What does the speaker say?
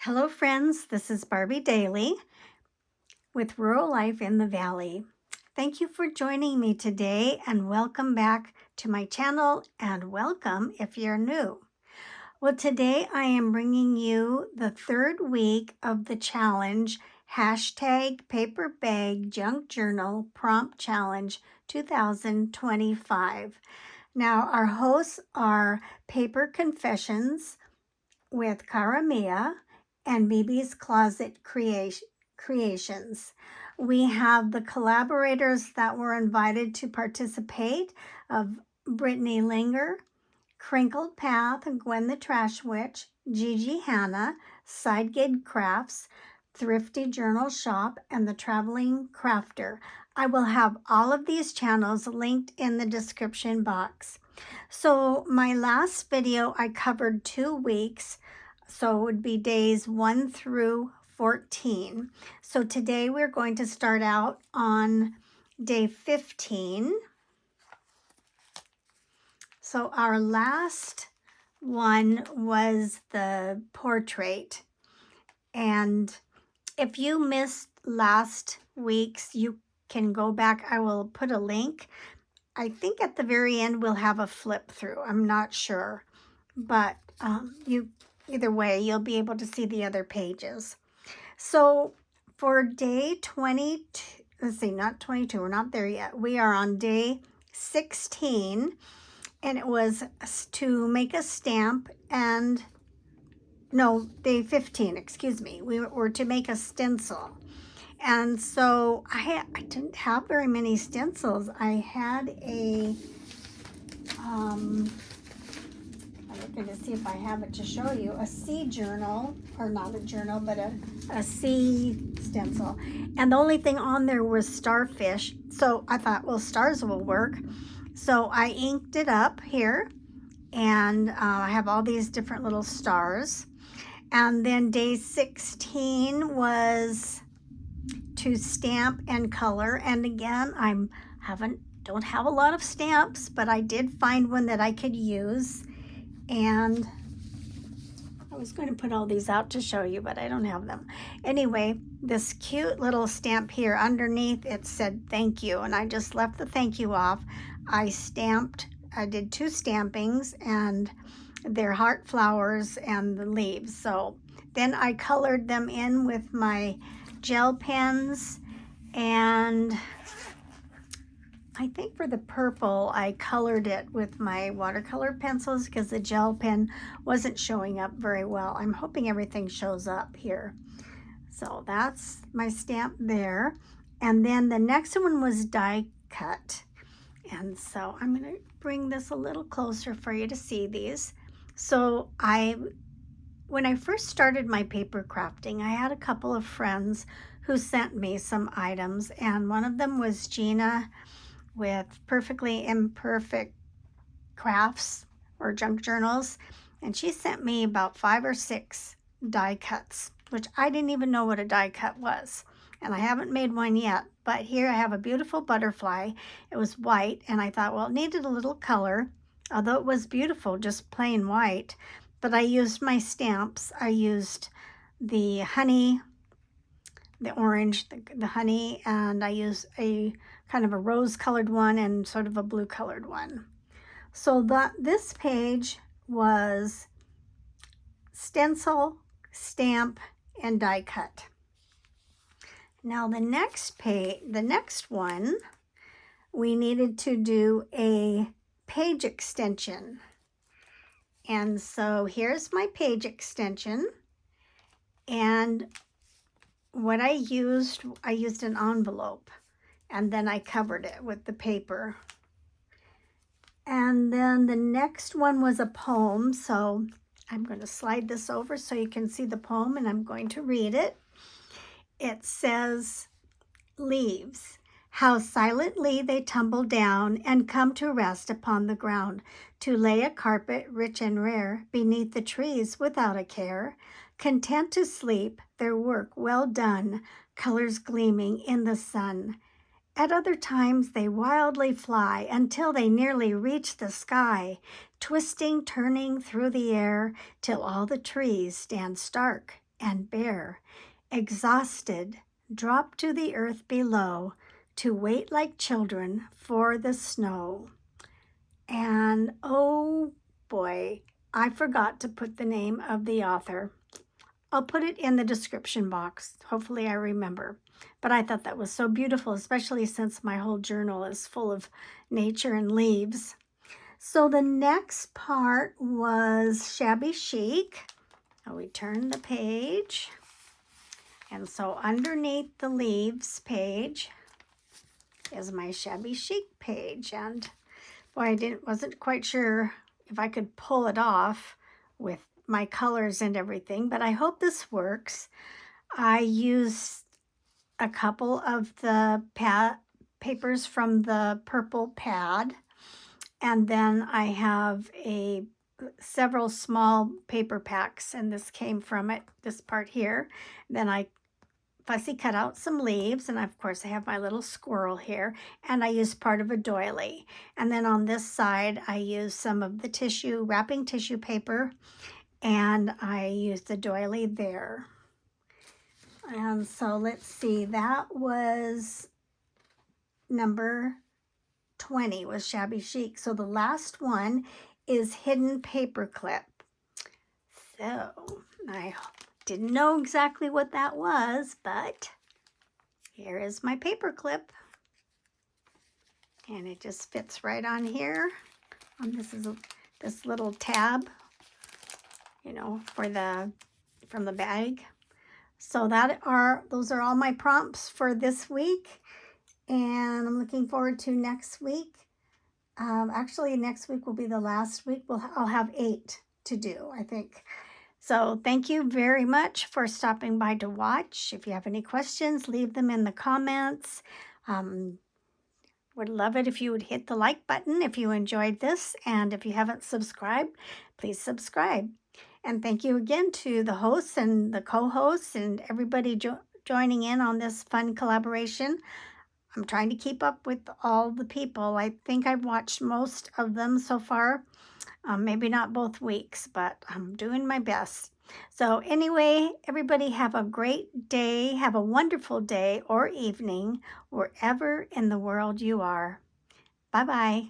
Hello friends, this is Barbie Daily with Rural Life in the Valley. Thank you for joining me today and welcome back to my channel and welcome if you're new. Well, today I am bringing you the third week of the challenge #Paper Bag Junk Journal Prompt Challenge 2025. Now our hosts are Paper Confessions with Karamia and Bibi's Closet Creations. We have the collaborators that were invited to participate of Brittany Linger, Crinkled Path, Gwen the Trash Witch, Gigi Hannah, Side Gig Crafts, Thrifty Journal Shop, and the Traveling Crafter. I will have all of these channels linked in the description box. So my last video, I covered 2 weeks. So it would be days 1 through 14. So today we're going to start out on day 15. So our last one was the portrait. And if you missed last week's, you can go back. I will put a link. I think at the very end we'll have a flip through. I'm not sure. But either way, you'll be able to see the other pages. So for day 22, let's see, not 22, we're not there yet. We are on day 16, and it was to make a stamp and, no, day 15, excuse me. We were to make a stencil. And so I didn't have very many stencils. I had a, I'm looking to see if I have it to show you, a sea journal, or not a journal, but a sea stencil. And the only thing on there was starfish. So I thought, well, stars will work. So I inked it up here, and I have all these different little stars. And then day 16 was to stamp and color. And again, don't have a lot of stamps, but I did find one that I could use. And I was going to put all these out to show you, but I don't have them. Anyway, this cute little stamp here underneath, it said thank you, and I just left the thank you off. I did 2 stampings, and they're heart flowers and the leaves. So then I colored them in with my gel pens, and I think for the purple, I colored it with my watercolor pencils because the gel pen wasn't showing up very well. I'm hoping everything shows up here. So that's my stamp there. And then the next one was die cut. And so I'm going to bring this a little closer for you to see these. So when I first started my paper crafting, I had a couple of friends who sent me some items, and one of them was Gina with Perfectly Imperfect Crafts or Junk Journals, and she sent me about 5 or 6 die cuts, which I didn't even know what a die cut was, and I haven't made one yet. But here I have a beautiful butterfly. It was white, and I thought, well, it needed a little color, although it was beautiful, just plain white. But I used my stamps. I used the honey, the orange, the honey, and I used a kind of a rose colored one and sort of a blue colored one. So this page was stencil, stamp, and die cut. Now the next one, we needed to do a page extension. And so here's my page extension, and what I used an envelope, and then I covered it with the paper. And then the next one was a poem, so I'm going to slide this over so you can see the poem, and I'm going to read it. It says, "Leaves, how silently they tumble down and come to rest upon the ground, to lay a carpet rich and rare beneath the trees without a care, content to sleep, their work well done, colors gleaming in the sun. At other times they wildly fly until they nearly reach the sky, twisting, turning through the air till all the trees stand stark and bare, exhausted, drop to the earth below to wait like children for the snow. And oh boy, I forgot to put the name of the author. I'll put it in the description box. Hopefully I remember. But I thought that was so beautiful, especially since my whole journal is full of nature and leaves. So the next part was Shabby Chic. We turn the page. And so underneath the leaves page is my Shabby Chic page. And boy, I wasn't quite sure if I could pull it off with my colors and everything, but I hope this works. I used a couple of the papers from the purple pad, and then I have several small paper packs, and this came from it, this part here. Then I fussy cut out some leaves, and of course I have my little squirrel here, and I used part of a doily. And then on this side I used some of the wrapping tissue paper, and I used the doily there. And so let's see, that was number 20 was Shabby Chic. So the last one is Hidden Paperclip. So I didn't know exactly what that was, but here is my paperclip. And it just fits right on here. This little tab, you know, from the bag. So those are all my prompts for this week. And I'm looking forward to next week. Actually, next week will be the last week. I'll have 8 to do, I think. So thank you very much for stopping by to watch. If you have any questions, leave them in the comments. Would love it if you would hit the like button if you enjoyed this. And if you haven't subscribed, please subscribe. And thank you again to the hosts and the co-hosts and everybody joining in on this fun collaboration. I'm trying to keep up with all the people. I think I've watched most of them so far. Maybe not both weeks, but I'm doing my best. So anyway, everybody have a great day. Have a wonderful day or evening wherever in the world you are. Bye-bye.